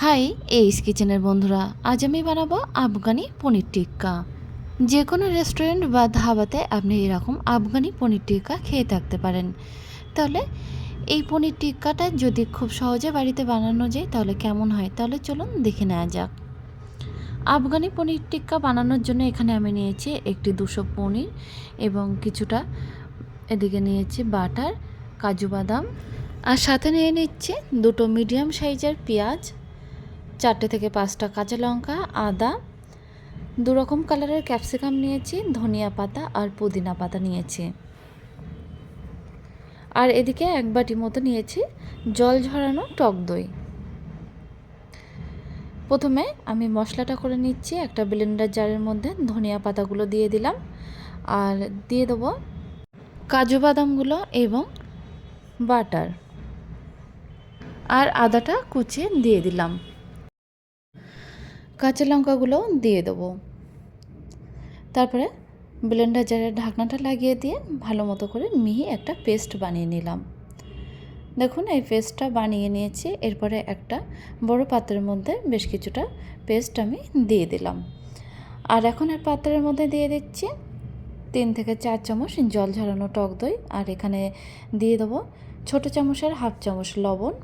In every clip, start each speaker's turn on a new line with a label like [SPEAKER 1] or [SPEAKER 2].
[SPEAKER 1] High, এইস কিচেনের বন্ধুরা। আজ আমি বানাবো আফগানি পনির টিক্কা। যে কোনো রেস্টুরেন্ট বা ধাবাতে আপনি এরকম আফগানি পনির টিক্কা খেয়ে থাকতে পারেন। তাহলে এই পনির টিক্কাটা যদি খুব সহজে বাড়িতে বানানো যায় তাহলে কেমন হয়, তাহলে চলুন দেখে নেওয়া যাক। আফগানি পনির টিক্কা বানানোর জন্য এখানে আমি নিয়েছি একটি 200 পনির এবং কিছুটা এদিকে নিয়েছি বাটার, কাজু বাদাম, আর সাথে নিয়ে নিচ্ছি দুটো মিডিয়াম সাইজের পেঁয়াজ, 4টে থেকে 5টা কাঁচা লঙ্কা, আদা, 2 রকম কালারের ক্যাপসিকাম নিয়েছি, ধনিয়া পাতা আর পুদিনা পাতা নিয়েছি। আর এদিকে 1 বাটি মতো নিয়েছি জল ঝরানো টক দই। প্রথমে আমি মশলাটা করে নিচ্ছি। একটা ব্লেন্ডার জারের মধ্যে ধনিয়া পাতাগুলো দিয়ে দিলাম, আর দিয়ে দেবো কাজু বাদামগুলো এবং বাটার, আর আদাটা কুচিয়ে দিয়ে দিলাম। কাঁচা লঙ্কাগুলো দিয়ে দেবো। তারপরে ব্লেন্ডার জারের ঢাকনাটা লাগিয়ে দিয়ে ভালো মতো করে মিহি একটা পেস্ট বানিয়ে নিলাম। দেখুন এই পেস্টটা বানিয়ে নিয়েছি। এরপরে একটা বড় পাত্রের মধ্যে বেশ কিছুটা পেস্ট আমি দিয়ে দিলাম। আর এখন এর পাত্রের মধ্যে দিয়ে দিচ্ছি 3 থেকে 4 চামচ জল ঝরানো টক দই, আর এখানে দিয়ে দেবো ছোটো চামচের হাফ চামচ লবণ,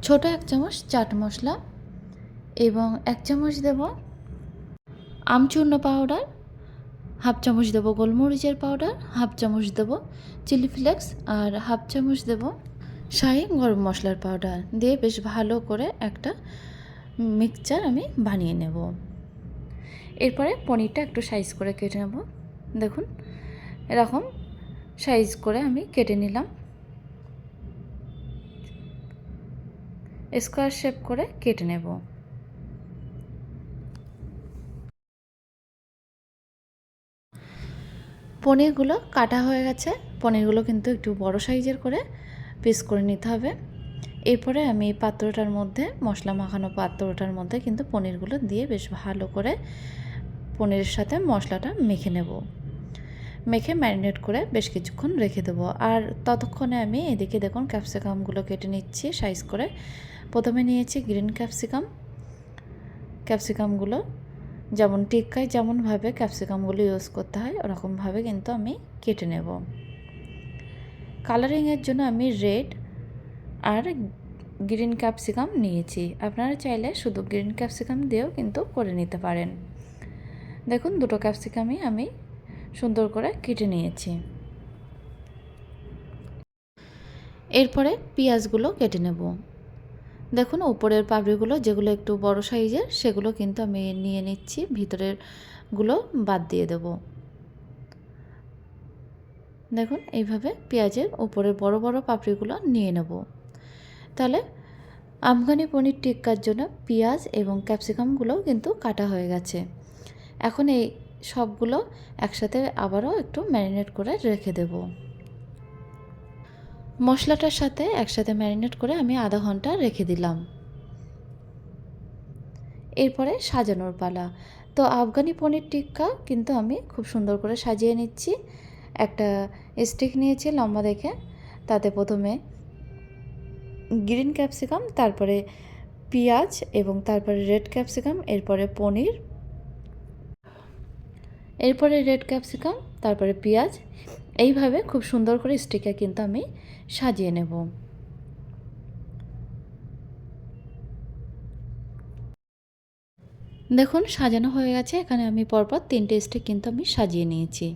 [SPEAKER 1] ছোটো 1 চামচ চাট মশলা এবং 1 চামচ দেব আমচূর্ণ পাউডার, হাফ চামচ দেবো গোলমরিচের পাউডার, হাফ চামচ দেবো চিলি ফ্লেক্স, আর হাফ চামচ দেবো শাহি গরম মশলার পাউডার দিয়ে বেশ ভালো করে একটা মিক্সচার আমি বানিয়ে নেব। এরপরে পনিরটা একটু সাইজ করে কেটে নেব। দেখুন এরকম সাইজ করে আমি কেটে নিলাম, স্কোয়ার শেপ করে কেটে নেব। পনিরগুলো কাটা হয়ে গেছে। পনিরগুলো কিন্তু একটু বড় সাইজের করে পিস করে নিতে হবে। এরপরে আমি পাত্রটার মধ্যে, মশলা মাখানো পাত্রটার মধ্যে কিন্তু পনিরগুলো দিয়ে বেশ ভালো করে পনিরের সাথে মশলাটা মেখে নেব। মেখে ম্যারিনেট করে বেশ কিছুক্ষণ রেখে দেবো। আর ততক্ষণে আমি এদিকে দেখুন ক্যাপসিকামগুলো কেটে নিচ্ছি সাইজ করে। প্রথমে নিয়েছি গ্রিন ক্যাপসিকাম। ক্যাপসিকামগুলো যেমন টিক্কায় যেমনভাবে ক্যাপসিকামগুলো ইউজ করতে হয় ওরকমভাবে কিন্তু আমি কেটে নেব। কালারিংয়ের জন্য আমি রেড আর গ্রিন ক্যাপসিকাম নিয়েছি। আপনারা চাইলে শুধু গ্রিন ক্যাপসিকাম দিয়েও কিন্তু করে নিতে পারেন। দেখুন দুটো ক্যাপসিকামই আমি সুন্দর করে কেটে নিয়েছি। এরপরে পেঁয়াজগুলো কেটে নেব। দেখুন উপরের পাপড়িগুলো যেগুলো একটু বড় সাইজের সেগুলো কিন্তু আমি নিয়ে নিচ্ছি, ভিতরেরগুলো বাদ দিয়ে দেব। দেখুন এইভাবে পেঁয়াজের উপরের বড় বড় পাপড়িগুলো নিয়ে নেব। তাহলে আফগানি পনির টিক্কার জন্য পেঁয়াজ এবং ক্যাপসিকামগুলোও কিন্তু কাটা হয়ে গেছে। এখন এই সবগুলো একসাথে আবারও একটু ম্যারিনেট করে রেখে দেব। মশলাটার সাথে একসাথে ম্যারিনেট করে আমি আধা ঘন্টা রেখে দিলাম। এরপরে সাজানোর পালা। তো আফগানি পনির টিক্কা কিন্তু আমি খুব সুন্দর করে সাজিয়ে নিচ্ছি। একটা স্টিক নিয়েছি লম্বা দেখে, তাতে প্রথমে গ্রিন ক্যাপসিকাম, তারপরে পেঁয়াজ এবং তারপরে রেড ক্যাপসিকাম, এরপরে পনির, এরপরে রেড ক্যাপসিকাম, তারপরে পেঁয়াজ, এইভাবে খুব সুন্দর করে স্টিকে কিন্তু আমি সাজিয়ে নেব। দেখুন সাজানো হয়ে গেছে। এখানে আমি পরপর 3টে স্টিক কিন্তু আমি সাজিয়ে নিয়েছি।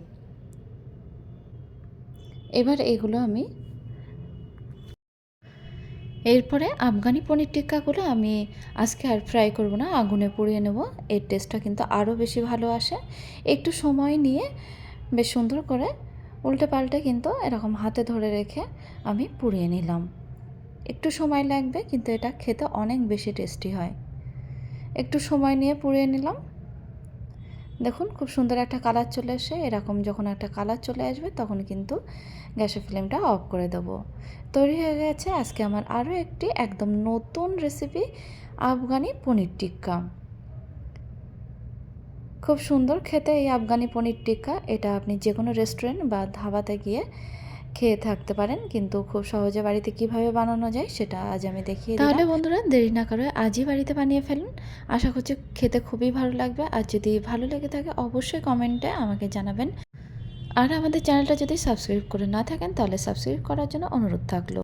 [SPEAKER 1] এবার এগুলো আমি এরপরে আফগানি পনির টিক্কাগুলো আমি আজকে আর ফ্রাই করব না, আগুনে পুড়িয়ে নেব। এর টেস্টটা কিন্তু আরও বেশি ভালো আসে। একটু সময় নিয়ে বেশ সুন্দর করে উল্টে পাল্টে কিন্তু এরকম হাতে ধরে রেখে আমি পুড়িয়ে নিলাম। একটু সময় লাগবে কিন্তু এটা খেতে অনেক বেশি টেস্টি হয়। একটু সময় নিয়ে পুড়িয়ে নিলাম। দেখুন খুব সুন্দর একটা কালার চলে আসে। এরকম যখন একটা কালার চলে আসবে তখন কিন্তু গ্যাসের ফ্লেমটা অফ করে দেবো। তৈরি হয়ে গেছে আজকে আমার আরও একটি একদম নতুন রেসিপি, আফগানি পনির টিক্কা। খুব সুন্দর খেতে এই আফগানি পনির টিক্কা। এটা আপনি যে কোনো রেস্টুরেন্ট বা ধাবাতে গিয়ে খেয়ে থাকতে পারেন, কিন্তু খুব সহজে বাড়িতে কিভাবে বানানো যায় সেটা আজ আমি দেখিয়ে দিলাম। তাহলে বন্ধুরা দেরি না করে আজই বাড়িতে বানিয়ে ফেলুন। আশা করছি খেতে খুবই ভালো লাগবে। আর যদি ভালো লেগে থাকে অবশ্যই কমেন্টে আমাকে জানাবেন। আর আমাদের চ্যানেলটা যদি সাবস্ক্রাইব করে না থাকেন তাহলে সাবস্ক্রাইব করার জন্য অনুরোধ থাকলো।